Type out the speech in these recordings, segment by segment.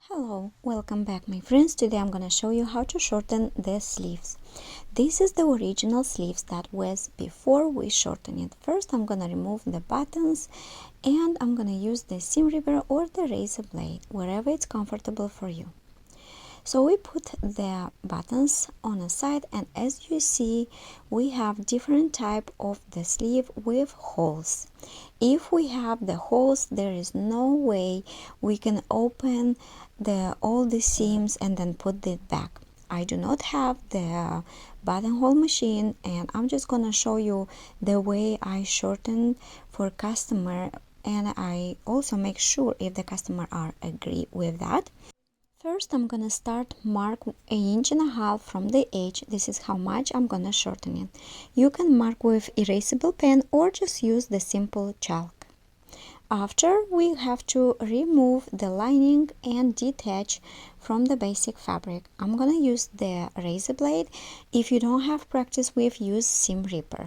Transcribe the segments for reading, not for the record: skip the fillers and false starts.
Hello, welcome back my friends. Today I'm gonna show you how to shorten the sleeves. This is the original sleeves that was before we shorten it. First I'm gonna remove the buttons and I'm gonna use the seam ripper or the razor blade, wherever it's comfortable for you. So we put the buttons on a side, and as you see we have different type of the sleeve with holes. If we have the holes, there is no way we can open all the seams and then put it back. I do not have the buttonhole machine, and I'm just gonna show you the way I shorten for customer, and I also make sure if the customer are agree with that. First, I'm gonna start mark 1.5 inches from the edge. This is how much I'm gonna shorten it. You can mark with erasable pen or just use the simple chalk. After, we have to remove the lining and detach from the basic fabric. I'm gonna use the razor blade. If you don't have practice with, use seam ripper.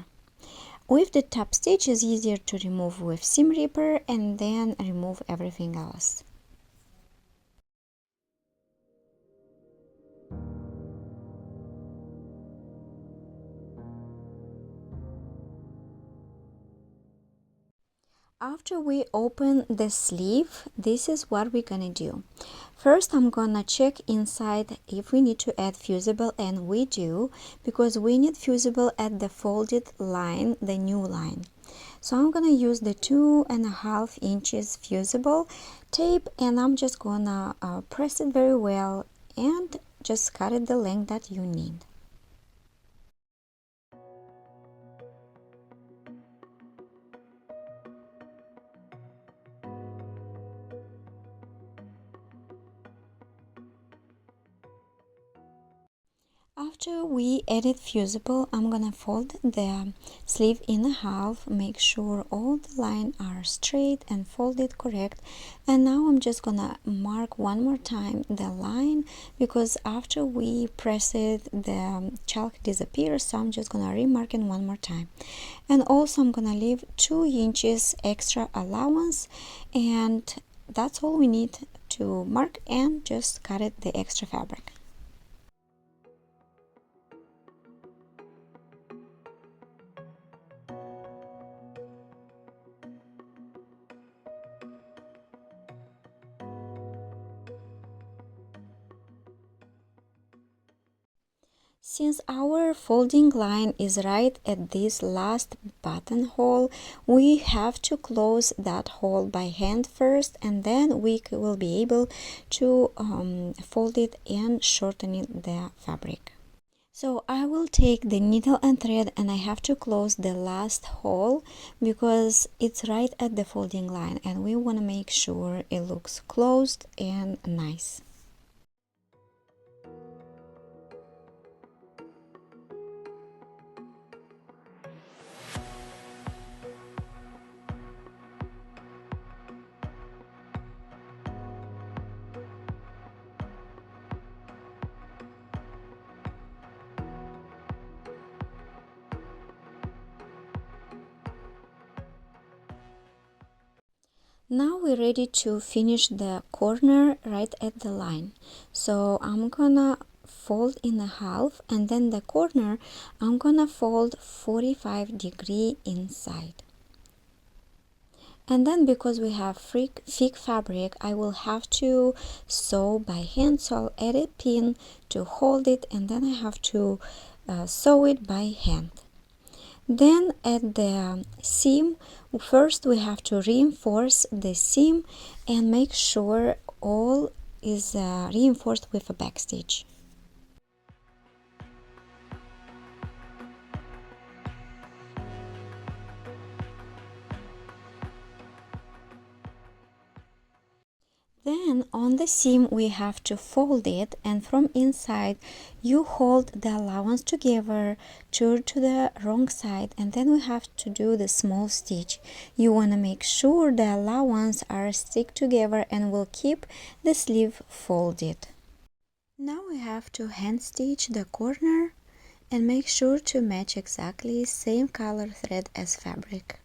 With the top stitch, it's easier to remove with seam ripper and then remove everything else. After we open the sleeve, this is what we're gonna do. First, I'm gonna check inside if we need to add fusible, and we do, because we need fusible at the folded line, the new line. So I'm gonna use the 2.5 inches fusible tape, and I'm just gonna press it very well and just cut it the length that you need. After we added fusible, I'm gonna fold the sleeve in half, make sure all the lines are straight and folded correct. And now I'm just gonna mark one more time the line, because after we press it, the chalk disappears. So I'm just gonna remark it one more time. And also I'm gonna leave 2 inches extra allowance, and that's all we need to mark, and just cut it the extra fabric. Since our folding line is right at this last buttonhole, we have to close that hole by hand first, and then we will be able to fold it and shorten the fabric. So I will take the needle and thread, and I have to close the last hole because it's right at the folding line, and we want to make sure it looks closed and nice. Now we're ready to finish the corner right at the line. So I'm gonna fold in half, and then the corner I'm gonna fold 45-degree inside. And then, because we have thick fabric, I will have to sew by hand. So I'll add a pin to hold it, and then I have to sew it by hand. Then at the seam, first we have to reinforce the seam and make sure all is reinforced with a backstitch. Then on the seam we have to fold it, and from inside you hold the allowance together, turn to the wrong side, and then we have to do the small stitch. You want to make sure the allowance are stick together and will keep the sleeve folded. Now we have to hand stitch the corner and make sure to match exactly same color thread as fabric.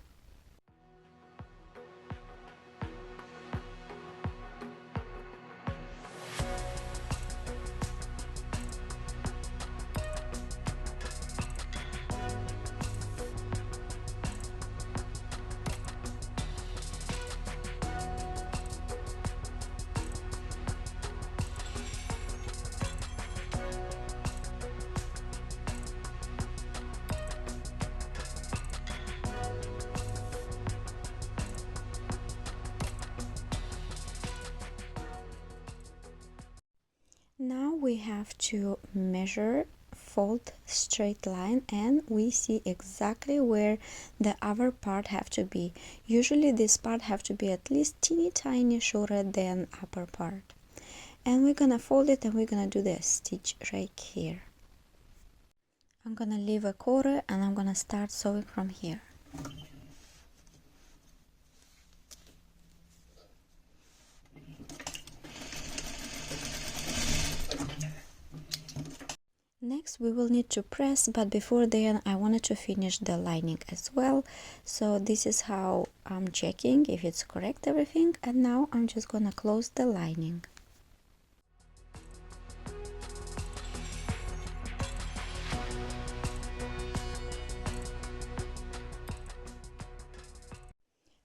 Now we have to measure, fold straight line, and we see exactly where the other part have to be. Usually this part have to be at least teeny tiny shorter than upper part. And we're gonna fold it and we're gonna do the stitch right here. I'm gonna leave a quarter and I'm gonna start sewing from here. Next we will need to press, but before then I wanted to finish the lining as well. So this is how I'm checking if it's correct everything, and now I'm just gonna close the lining.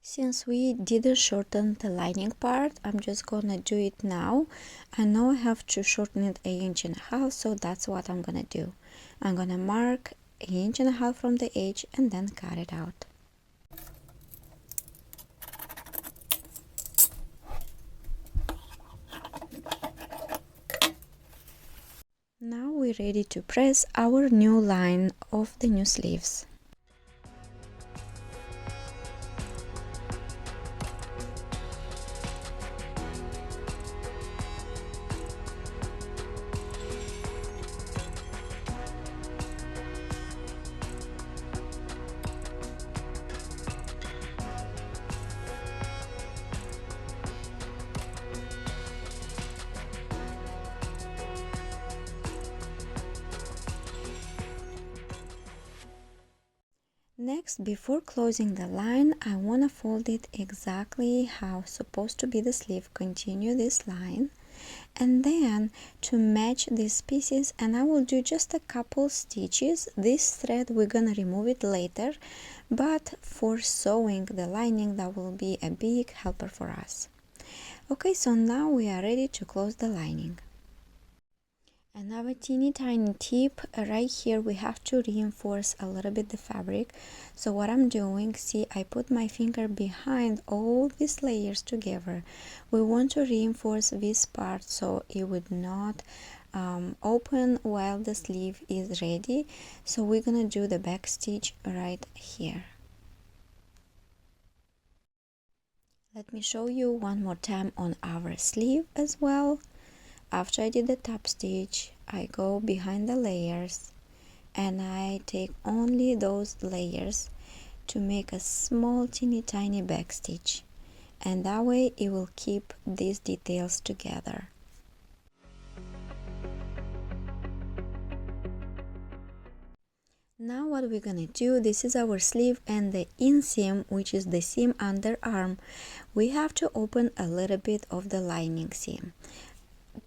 Since we didn't shorten the lining part, I'm just gonna do it now. I know I have to shorten it 1.5 inches, so that's what I'm gonna do. I'm gonna mark 1.5 inches from the edge and then cut it out. Now we're ready to press our new line of the new sleeves. Next, before closing the line, I want to fold it exactly how supposed to be the sleeve. Continue this line, and then to match these pieces, and I will do just a couple stitches. This thread we're gonna remove it later, but for sewing the lining that will be a big helper for us. Okay, so now we are ready to close the lining. Another teeny tiny tip, right here we have to reinforce a little bit the fabric. So what I'm doing, see, I put my finger behind all these layers together. We want to reinforce this part so it would not open while the sleeve is ready. So we're gonna do the back stitch right here. Let me show you one more time on our sleeve as well. After I did the top stitch, I go behind the layers and I take only those layers to make a small teeny tiny back stitch, and that way it will keep these details together. Now what we're gonna do, this is our sleeve, and the inseam, which is the seam underarm, we have to open a little bit of the lining seam.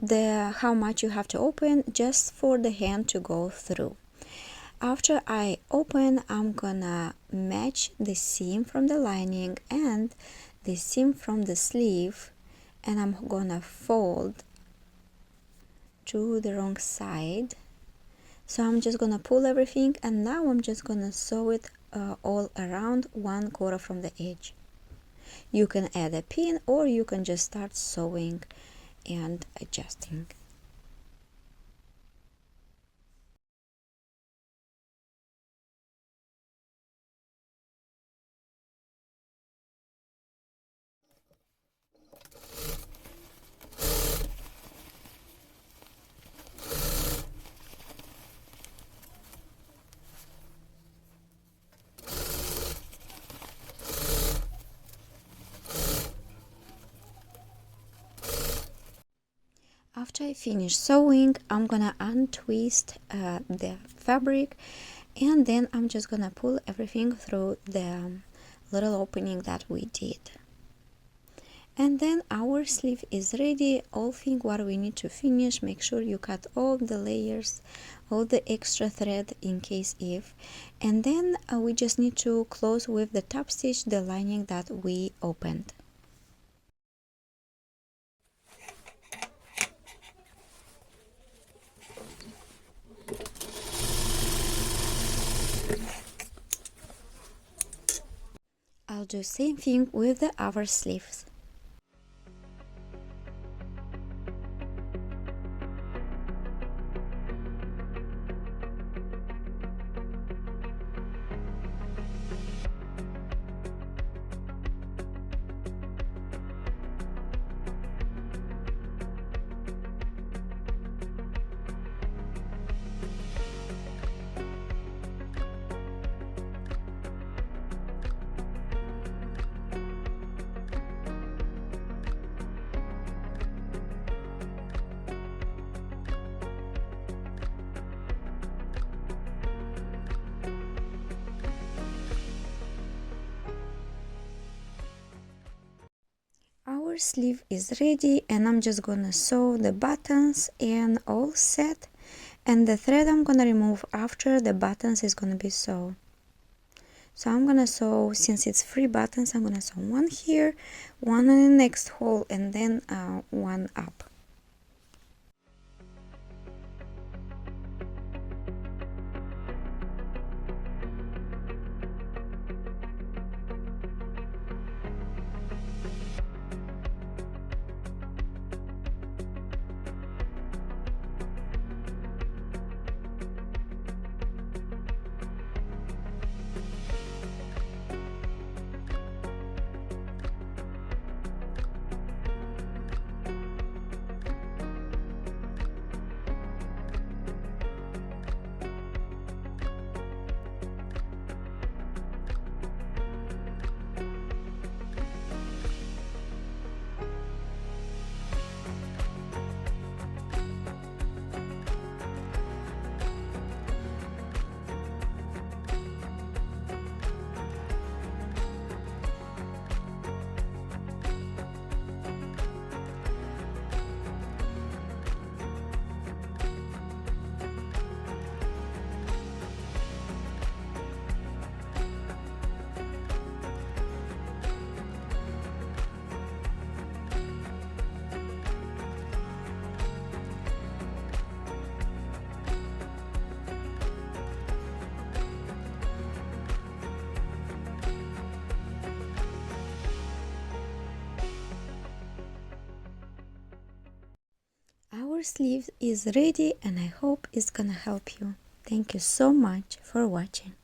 How much you have to open, just for the hand to go through. After I open, I'm gonna match the seam from the lining and the seam from the sleeve, and I'm gonna fold to the wrong side. So I'm just gonna pull everything, and now I'm just gonna sew it all around 1/4 from the edge. You can add a pin or you can just start sewing and adjusting. After I finish sewing, I'm gonna untwist the fabric, and then I'm just gonna pull everything through the little opening that we did. And then our sleeve is ready. All thing what we need to finish, make sure you cut all the layers, all the extra thread in case if, and then we just need to close with the top stitch the lining that we opened. I'll do same thing with the other sleeves. sleeve is ready, and I'm just gonna sew the buttons and all set. And the thread I'm gonna remove after the buttons is gonna be sewn. So I'm gonna sew, since it's 3 buttons, I'm gonna sew one here, one in the next hole, and then one up. Our sleeve is ready, and I hope it's gonna help you. Thank you so much for watching.